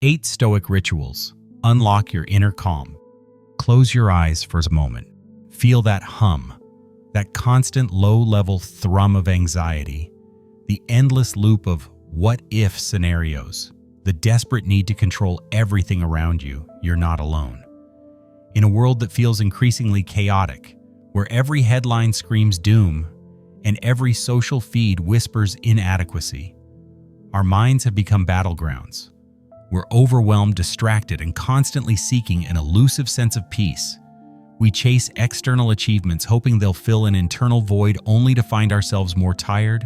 8 Stoic Rituals. Unlock your inner calm. Close your eyes for a moment. Feel that hum, that constant low-level thrum of anxiety, the endless loop of what-if scenarios, the desperate need to control everything around you. You're not alone. In a world that feels increasingly chaotic, where every headline screams doom and every social feed whispers inadequacy, our minds have become battlegrounds. We're overwhelmed, distracted, and constantly seeking an elusive sense of peace. We chase external achievements, hoping they'll fill an internal void, only to find ourselves more tired,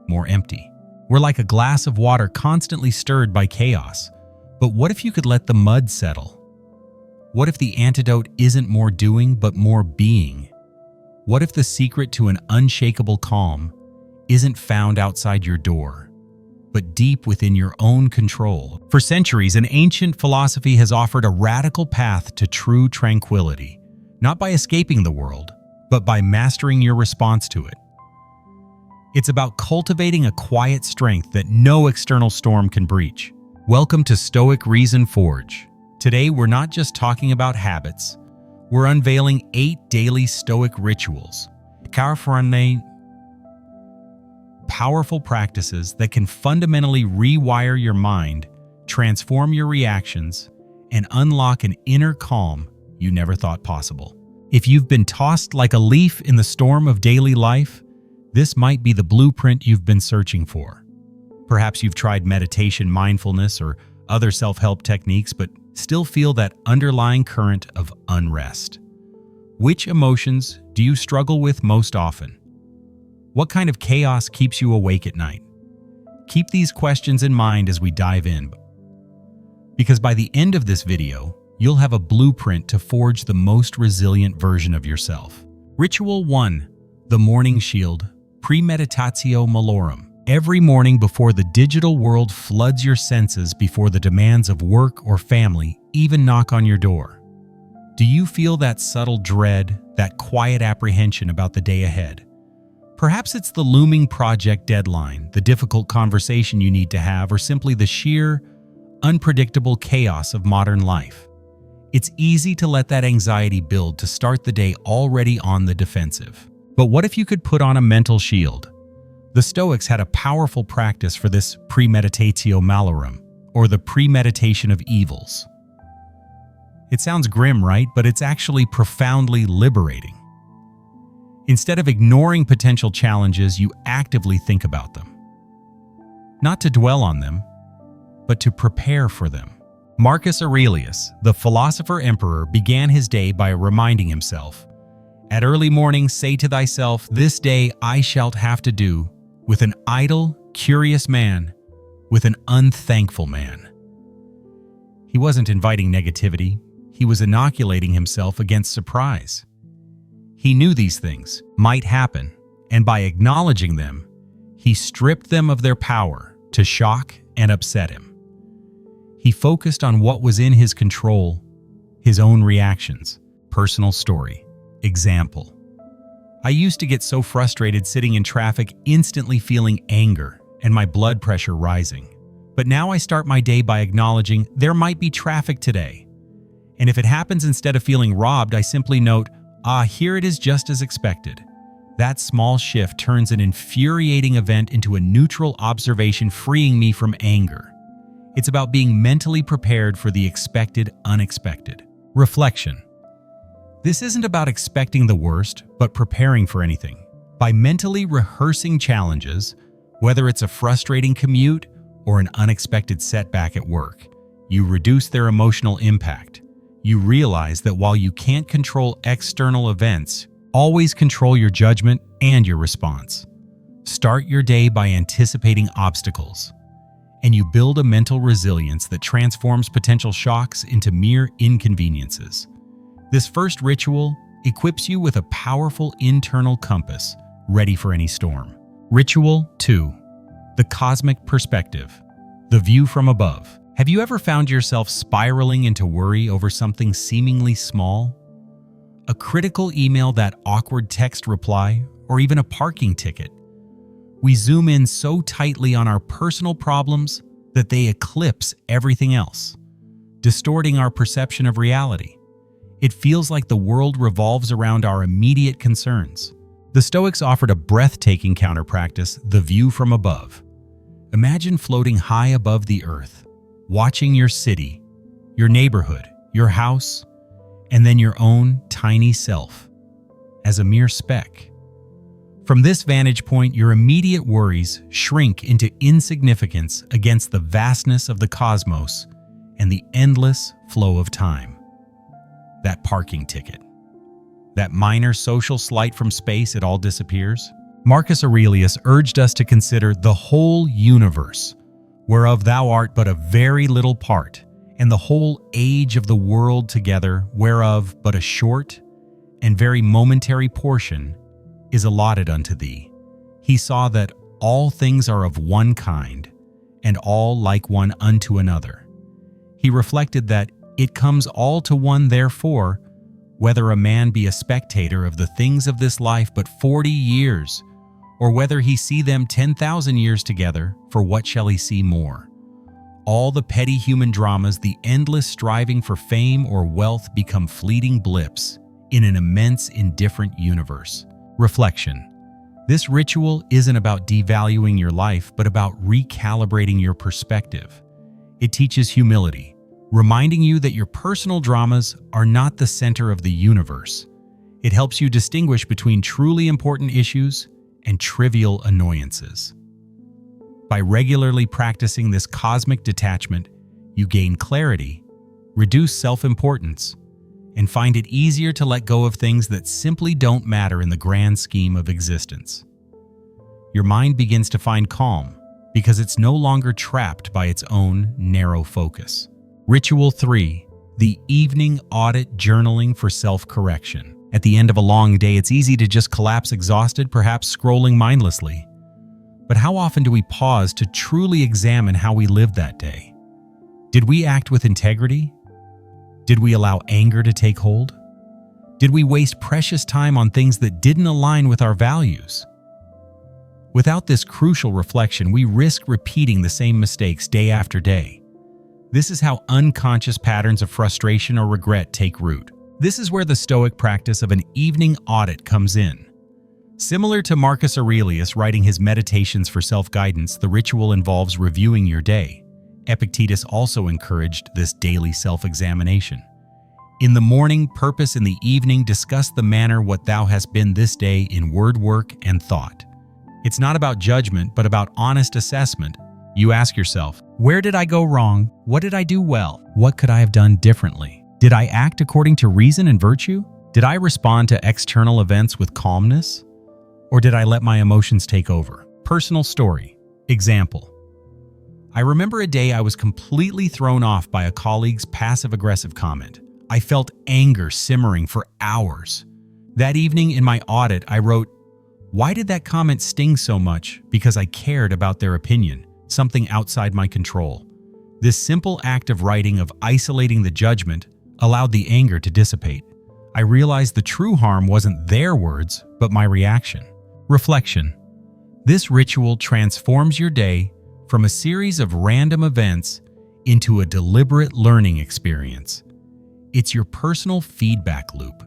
more empty. We're like a glass of water constantly stirred by chaos. But what if you could let the mud settle? What if the antidote isn't more doing, but more being? What if the secret to an unshakable calm isn't found outside your door, but deep within your own control? For centuries, an ancient philosophy has offered a radical path to true tranquility, not by escaping the world, but by mastering your response to it. It's about cultivating a quiet strength that no external storm can breach. Welcome to Stoic Reason Forge. Today, we're not just talking about habits. We're unveiling 8 daily Stoic rituals, powerful practices that can fundamentally rewire your mind, transform your reactions, and unlock an inner calm you never thought possible. If you've been tossed like a leaf in the storm of daily life, this might be the blueprint you've been searching for. Perhaps you've tried meditation, mindfulness, or other self-help techniques, but still feel that underlying current of unrest. Which emotions do you struggle with most often? What kind of chaos keeps you awake at night? Keep these questions in mind as we dive in, because by the end of this video, you'll have a blueprint to forge the most resilient version of yourself. Ritual 1. The Morning Shield, Premeditatio Malorum. Every morning before the digital world floods your senses, before the demands of work or family even knock on your door, do you feel that subtle dread, that quiet apprehension about the day ahead? Perhaps it's the looming project deadline, the difficult conversation you need to have, or simply the sheer, unpredictable chaos of modern life. It's easy to let that anxiety build, to start the day already on the defensive. But what if you could put on a mental shield? The Stoics had a powerful practice for this premeditatio malorum, or the premeditation of evils. It sounds grim, right? But it's actually profoundly liberating. Instead of ignoring potential challenges, you actively think about them. Not to dwell on them, but to prepare for them. Marcus Aurelius, the philosopher emperor, began his day by reminding himself, "At early morning say to thyself, this day I shalt have to do with an idle, curious man, with an unthankful man." He wasn't inviting negativity. He was inoculating himself against surprise. He knew these things might happen, and by acknowledging them, he stripped them of their power to shock and upset him. He focused on what was in his control, his own reactions. Personal story. Example. I used to get so frustrated sitting in traffic, instantly feeling anger and my blood pressure rising. But now I start my day by acknowledging there might be traffic today. And if it happens, instead of feeling robbed, I simply note, here it is, just as expected. That small shift turns an infuriating event into a neutral observation, freeing me from anger. It's about being mentally prepared for the expected unexpected. Reflection. This isn't about expecting the worst, but preparing for anything. By mentally rehearsing challenges, whether it's a frustrating commute or an unexpected setback at work, you reduce their emotional impact. You realize that while you can't control external events, always control your judgment and your response. Start your day by anticipating obstacles, and you build a mental resilience that transforms potential shocks into mere inconveniences. This first ritual equips you with a powerful internal compass, ready for any storm. Ritual 2. The Cosmic Perspective, the View from Above. Have you ever found yourself spiraling into worry over something seemingly small? A critical email, that awkward text reply, or even a parking ticket? We zoom in so tightly on our personal problems that they eclipse everything else, distorting our perception of reality. It feels like the world revolves around our immediate concerns. The Stoics offered a breathtaking counter-practice, the view from above. Imagine floating high above the earth, watching your city, your neighborhood, your house, and then your own tiny self as a mere speck. From this vantage point, your immediate worries shrink into insignificance against the vastness of the cosmos and the endless flow of time. That parking ticket, that minor social slight from space, it all disappears. Marcus Aurelius urged us to consider the whole universe, whereof thou art but a very little part, and the whole age of the world together, whereof but a short and very momentary portion is allotted unto thee. He saw that all things are of one kind, and all like one unto another. He reflected that it comes all to one, therefore, whether a man be a spectator of the things of this life but 40 years, or whether he see them 10,000 years together, for what shall he see more? All the petty human dramas, the endless striving for fame or wealth become fleeting blips in an immense, indifferent universe. Reflection. This ritual isn't about devaluing your life, but about recalibrating your perspective. It teaches humility, reminding you that your personal dramas are not the center of the universe. It helps you distinguish between truly important issues and trivial annoyances. By regularly practicing this cosmic detachment, you gain clarity, reduce self-importance, and find it easier to let go of things that simply don't matter in the grand scheme of existence. Your mind begins to find calm because it's no longer trapped by its own narrow focus. Ritual 3. The evening audit journaling for self-correction. At the end of a long day, it's easy to just collapse exhausted, perhaps scrolling mindlessly. But how often do we pause to truly examine how we lived that day? Did we act with integrity? Did we allow anger to take hold? Did we waste precious time on things that didn't align with our values? Without this crucial reflection, we risk repeating the same mistakes day after day. This is how unconscious patterns of frustration or regret take root. This is where the Stoic practice of an evening audit comes in. Similar to Marcus Aurelius writing his Meditations for Self-Guidance, the ritual involves reviewing your day. Epictetus also encouraged this daily self-examination. In the morning, purpose; in the evening, discuss the manner what thou hast been this day in word, work, and thought. It's not about judgment, but about honest assessment. You ask yourself, where did I go wrong? What did I do well? What could I have done differently? Did I act according to reason and virtue? Did I respond to external events with calmness? Or did I let my emotions take over? Personal story. Example. I remember a day I was completely thrown off by a colleague's passive-aggressive comment. I felt anger simmering for hours. That evening in my audit, I wrote, "Why did that comment sting so much? Because I cared about their opinion, something outside my control." This simple act of writing, of isolating the judgment, allowed the anger to dissipate. I realized the true harm wasn't their words, but my reaction. Reflection. This ritual transforms your day from a series of random events into a deliberate learning experience. It's your personal feedback loop,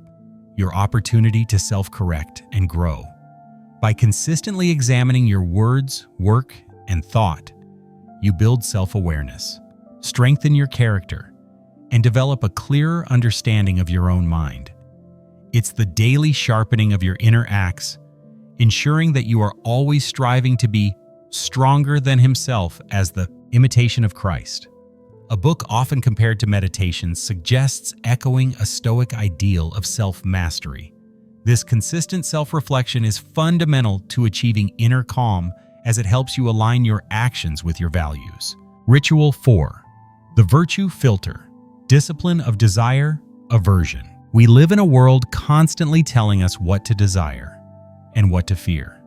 your opportunity to self-correct and grow. By consistently examining your words, work, and thought, you build self-awareness, strengthen your character, and develop a clearer understanding of your own mind. It's the daily sharpening of your inner axe, ensuring that you are always striving to be stronger than himself as the imitation of Christ. A book often compared to meditation suggests echoing a Stoic ideal of self-mastery. This consistent self-reflection is fundamental to achieving inner calm as it helps you align your actions with your values. Ritual 4. The virtue filter. Discipline of desire, aversion. We live in a world constantly telling us what to desire and what to fear.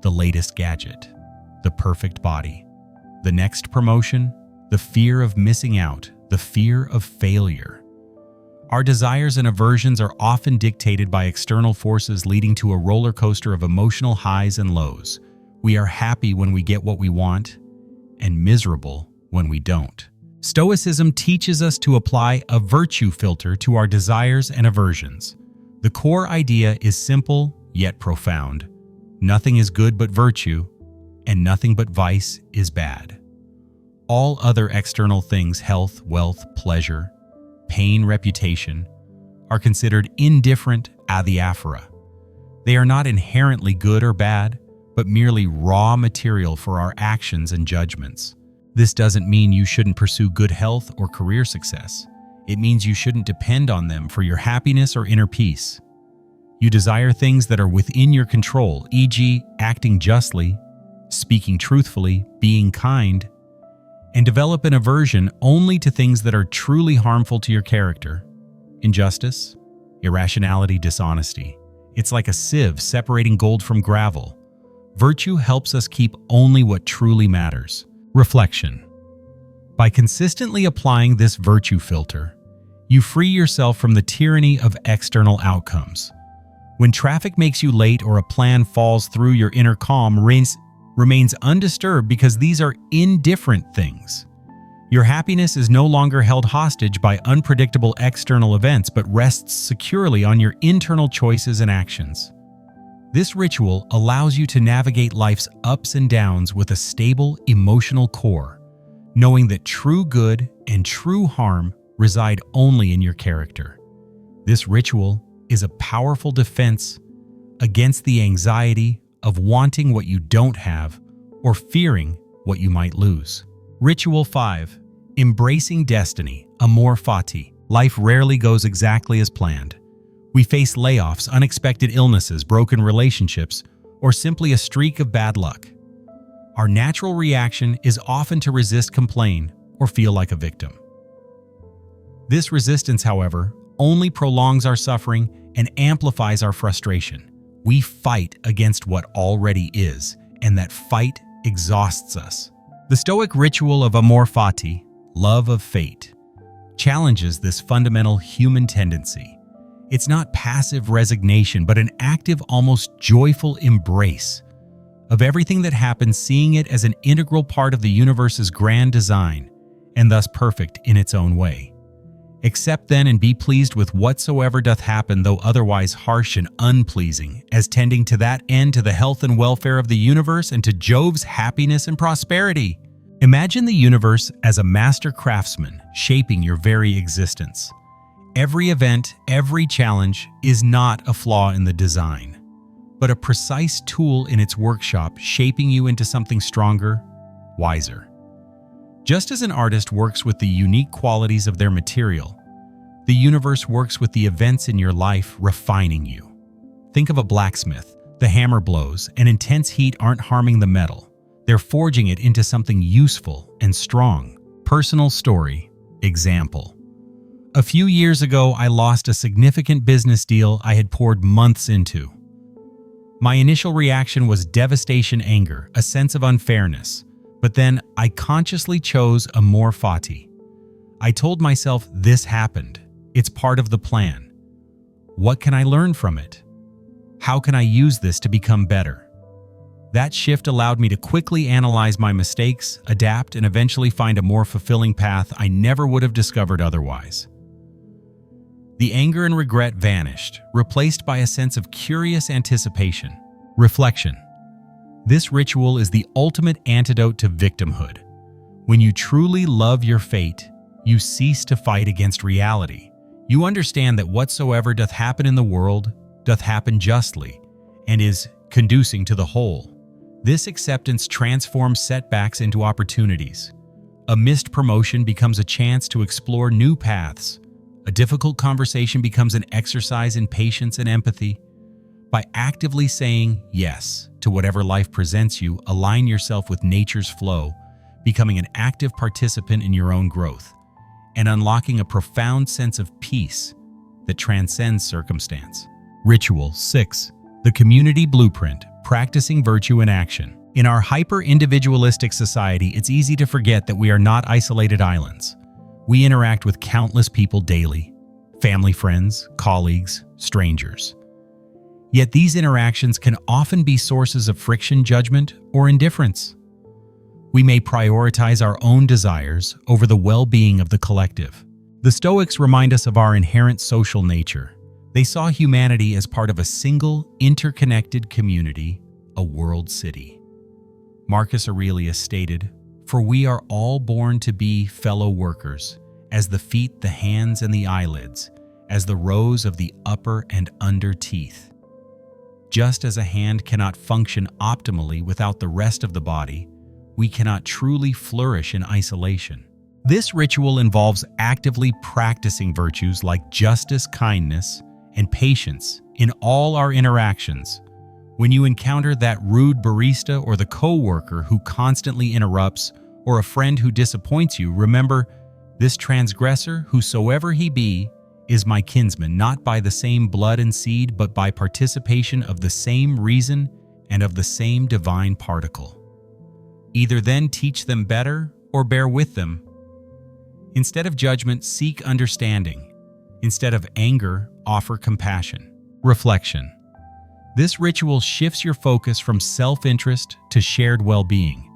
The latest gadget, the perfect body, the next promotion, the fear of missing out, the fear of failure. Our desires and aversions are often dictated by external forces, leading to a roller coaster of emotional highs and lows. We are happy when we get what we want and miserable when we don't. Stoicism teaches us to apply a virtue filter to our desires and aversions. The core idea is simple yet profound. Nothing is good but virtue, and nothing but vice is bad. All other external things, health, wealth, pleasure, pain, reputation, are considered indifferent adiaphora. They are not inherently good or bad, but merely raw material for our actions and judgments. This doesn't mean you shouldn't pursue good health or career success. It means you shouldn't depend on them for your happiness or inner peace. You desire things that are within your control, e.g., acting justly, speaking truthfully, being kind, and develop an aversion only to things that are truly harmful to your character. Injustice, irrationality, dishonesty. It's like a sieve separating gold from gravel. Virtue helps us keep only what truly matters. Reflection. By consistently applying this virtue filter, you free yourself from the tyranny of external outcomes. When traffic makes you late or a plan falls through, your inner calm remains undisturbed because these are indifferent things. Your happiness is no longer held hostage by unpredictable external events, but rests securely on your internal choices and actions. This ritual allows you to navigate life's ups and downs with a stable emotional core, knowing that true good and true harm reside only in your character. This ritual is a powerful defense against the anxiety of wanting what you don't have or fearing what you might lose. Ritual 5. Embracing destiny, amor fati. Life rarely goes exactly as planned. We face layoffs, unexpected illnesses, broken relationships, or simply a streak of bad luck. Our natural reaction is often to resist, complain, or feel like a victim. This resistance, however, only prolongs our suffering and amplifies our frustration. We fight against what already is, and that fight exhausts us. The Stoic ritual of amor fati, love of fate, challenges this fundamental human tendency. It's not passive resignation, but an active, almost joyful embrace of everything that happens, seeing it as an integral part of the universe's grand design, and thus perfect in its own way. Accept then and be pleased with whatsoever doth happen, though otherwise harsh and unpleasing, as tending to that end, to the health and welfare of the universe, and to Jove's happiness and prosperity. Imagine the universe as a master craftsman shaping your very existence. Every event, every challenge is not a flaw in the design, but a precise tool in its workshop, shaping you into something stronger, wiser. Just as an artist works with the unique qualities of their material, the universe works with the events in your life, refining you. Think of a blacksmith. The hammer blows, and intense heat aren't harming the metal. They're forging it into something useful and strong. Personal story. Example. A few years ago, I lost a significant business deal I had poured months into. My initial reaction was devastation, anger, a sense of unfairness, but then I consciously chose amor fati. I told myself, this happened. It's part of the plan. What can I learn from it? How can I use this to become better? That shift allowed me to quickly analyze my mistakes, adapt, and eventually find a more fulfilling path I never would have discovered otherwise. The anger and regret vanished, replaced by a sense of curious anticipation. Reflection. This ritual is the ultimate antidote to victimhood. When you truly love your fate, you cease to fight against reality. You understand that whatsoever doth happen in the world doth happen justly, and is conducing to the whole. This acceptance transforms setbacks into opportunities. A missed promotion becomes a chance to explore new paths. A difficult conversation becomes an exercise in patience and empathy. By actively saying yes to whatever life presents you, align yourself with nature's flow, becoming an active participant in your own growth, and unlocking a profound sense of peace that transcends circumstance. Ritual 6. The Community Blueprint, Practicing Virtue in Action. In our hyper-individualistic society, it's easy to forget that we are not isolated islands. We interact with countless people daily: family, friends, colleagues, strangers. Yet these interactions can often be sources of friction, judgment, or indifference. We may prioritize our own desires over the well-being of the collective. The Stoics remind us of our inherent social nature. They saw humanity as part of a single, interconnected community, a world city. Marcus Aurelius stated, "For we are all born to be fellow workers, as the feet, the hands, and the eyelids, as the rows of the upper and under teeth." Just as a hand cannot function optimally without the rest of the body, we cannot truly flourish in isolation. This ritual involves actively practicing virtues like justice, kindness, and patience in all our interactions. When you encounter that rude barista or the co-worker who constantly interrupts, or a friend who disappoints you, remember, this transgressor, whosoever he be, is my kinsman, not by the same blood and seed, but by participation of the same reason and of the same divine particle. Either then teach them better or bear with them. Instead of judgment, seek understanding. Instead of anger, offer compassion. Reflection. This ritual shifts your focus from self-interest to shared well-being.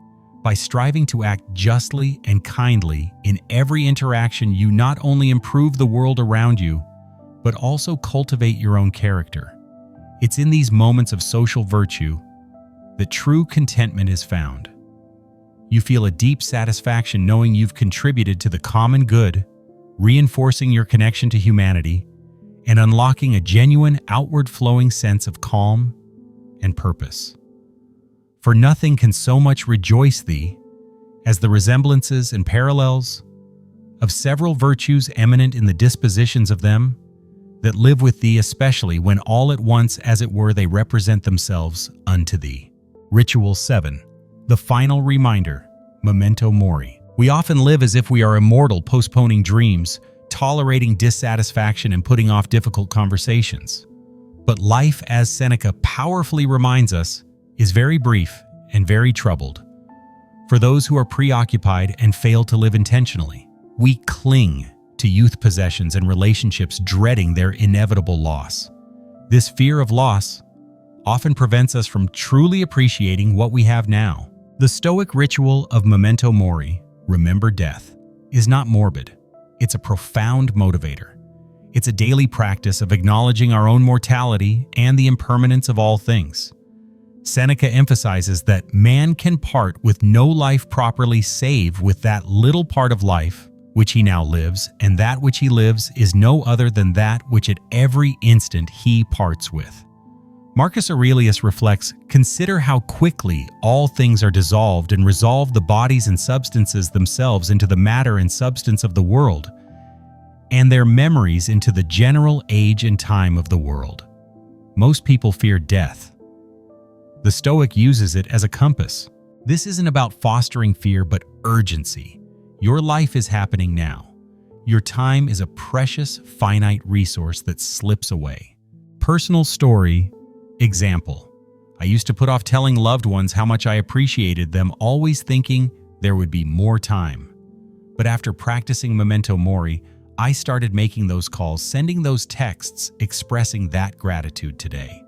By striving to act justly and kindly in every interaction, you not only improve the world around you, but also cultivate your own character. It's in these moments of social virtue that true contentment is found. You feel a deep satisfaction knowing you've contributed to the common good, reinforcing your connection to humanity, and unlocking a genuine outward-flowing sense of calm and purpose. For nothing can so much rejoice thee as the resemblances and parallels of several virtues eminent in the dispositions of them that live with thee, especially when all at once, as it were, they represent themselves unto thee. Ritual 7. The final reminder, memento mori. We often live as if we are immortal, postponing dreams, tolerating dissatisfaction, and putting off difficult conversations. But life, as Seneca powerfully reminds us, is very brief and very troubled. For those who are preoccupied and fail to live intentionally, we cling to youth possessions and relationships, dreading their inevitable loss. This fear of loss often prevents us from truly appreciating what we have now. The Stoic ritual of memento mori, remember death, is not morbid. It's a profound motivator. It's a daily practice of acknowledging our own mortality and the impermanence of all things. Seneca emphasizes that man can part with no life properly save with that little part of life which he now lives, and that which he lives is no other than that which at every instant he parts with. Marcus Aurelius reflects, "Consider how quickly all things are dissolved and resolve the bodies and substances themselves into the matter and substance of the world, and their memories into the general age and time of the world." Most people fear death. The Stoic uses it as a compass. This isn't about fostering fear, but urgency. Your life is happening now. Your time is a precious, finite resource that slips away. Personal story. Example. I used to put off telling loved ones how much I appreciated them, always thinking there would be more time. But after practicing memento mori, I started making those calls, sending those texts, expressing that gratitude today.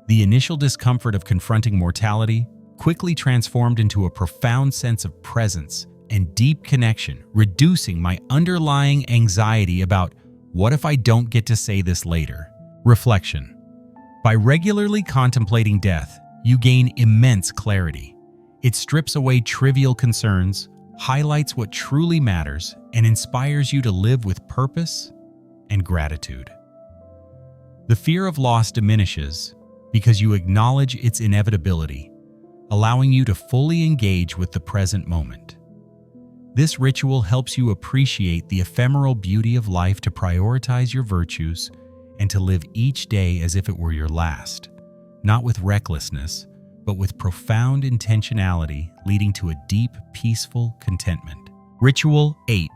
The initial discomfort of confronting mortality quickly transformed into a profound sense of presence and deep connection, reducing my underlying anxiety about what if I don't get to say this later. Reflection. By regularly contemplating death, you gain immense clarity. It strips away trivial concerns, highlights what truly matters, and inspires you to live with purpose and gratitude. The fear of loss diminishes because you acknowledge its inevitability, allowing you to fully engage with the present moment. This ritual helps you appreciate the ephemeral beauty of life, to prioritize your virtues, and to live each day as if it were your last, not with recklessness, but with profound intentionality, leading to a deep, peaceful contentment. Ritual 8.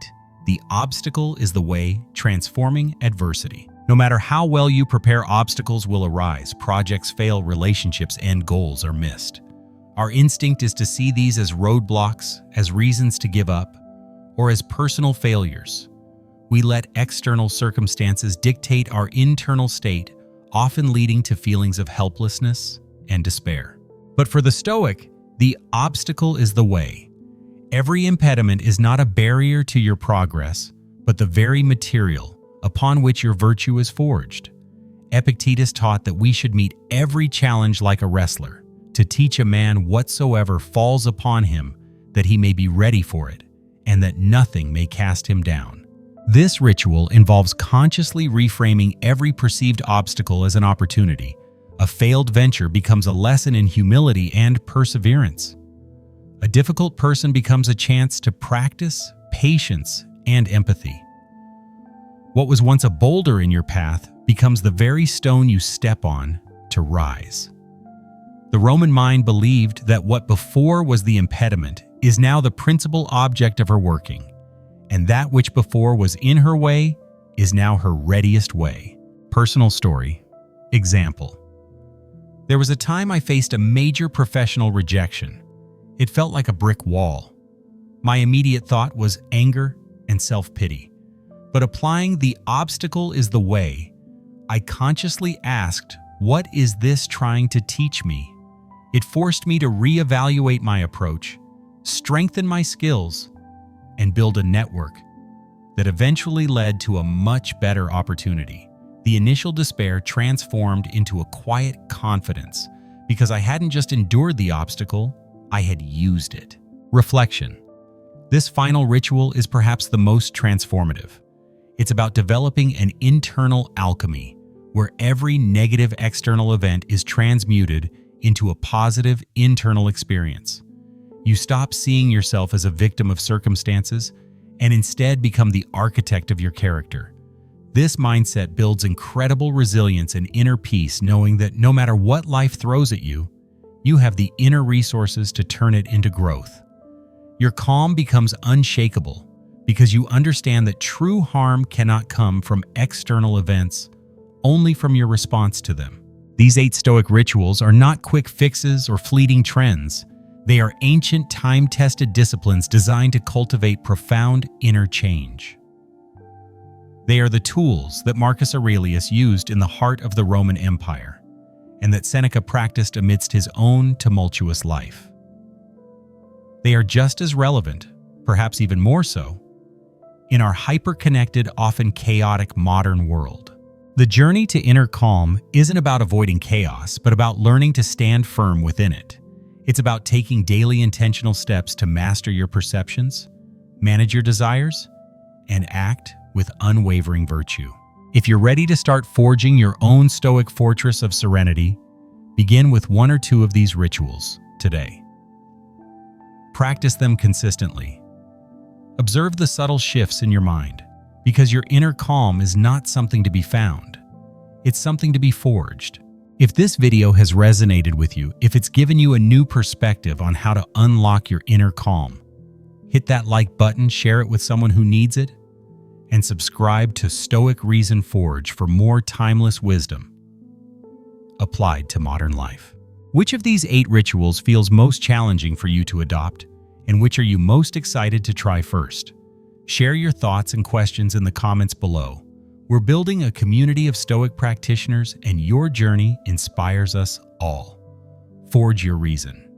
The obstacle is the way, transforming adversity. No matter how well you prepare, obstacles will arise, projects fail, relationships end, goals are missed. Our instinct is to see these as roadblocks, as reasons to give up, or as personal failures. We let external circumstances dictate our internal state, often leading to feelings of helplessness and despair. But for the Stoic, the obstacle is the way. Every impediment is not a barrier to your progress, but the very material upon which your virtue is forged. Epictetus taught that we should meet every challenge like a wrestler, to teach a man whatsoever falls upon him, that he may be ready for it, and that nothing may cast him down. This ritual involves consciously reframing every perceived obstacle as an opportunity. A failed venture becomes a lesson in humility and perseverance. A difficult person becomes a chance to practice patience and empathy. What was once a boulder in your path becomes the very stone you step on to rise. The Roman mind believed that what before was the impediment is now the principal object of her working, and that which before was in her way is now her readiest way. Personal story. Example. There was a time I faced a major professional rejection. It felt like a brick wall. My immediate thought was anger and self-pity. But applying the obstacle is the way, I consciously asked, what is this trying to teach me? It forced me to reevaluate my approach, strengthen my skills, and build a network that eventually led to a much better opportunity. The initial despair transformed into a quiet confidence because I hadn't just endured the obstacle, I had used it. Reflection. This final ritual is perhaps the most transformative. It's about developing an internal alchemy where every negative external event is transmuted into a positive internal experience. You stop seeing yourself as a victim of circumstances and instead become the architect of your character. This mindset builds incredible resilience and inner peace, knowing that no matter what life throws at you, you have the inner resources to turn it into growth. Your calm becomes unshakable because you understand that true harm cannot come from external events, only from your response to them. These 8 Stoic rituals are not quick fixes or fleeting trends. They are ancient, time-tested disciplines designed to cultivate profound inner change. They are the tools that Marcus Aurelius used in the heart of the Roman Empire, and that Seneca practiced amidst his own tumultuous life. They are just as relevant, perhaps even more so, in our hyper-connected, often chaotic modern world. The journey to inner calm isn't about avoiding chaos, but about learning to stand firm within it. It's about taking daily intentional steps to master your perceptions, manage your desires, and act with unwavering virtue. If you're ready to start forging your own Stoic fortress of serenity, begin with 1 or 2 of these rituals today. Practice them consistently. Observe the subtle shifts in your mind, because your inner calm is not something to be found. It's something to be forged. If this video has resonated with you, if it's given you a new perspective on how to unlock your inner calm, hit that like button, share it with someone who needs it, and subscribe to Stoic Reason Forge for more timeless wisdom applied to modern life. Which of these 8 rituals feels most challenging for you to adopt, and which are you most excited to try first? Share your thoughts and questions in the comments below. We're building a community of Stoic practitioners, and your journey inspires us all. Forge your reason.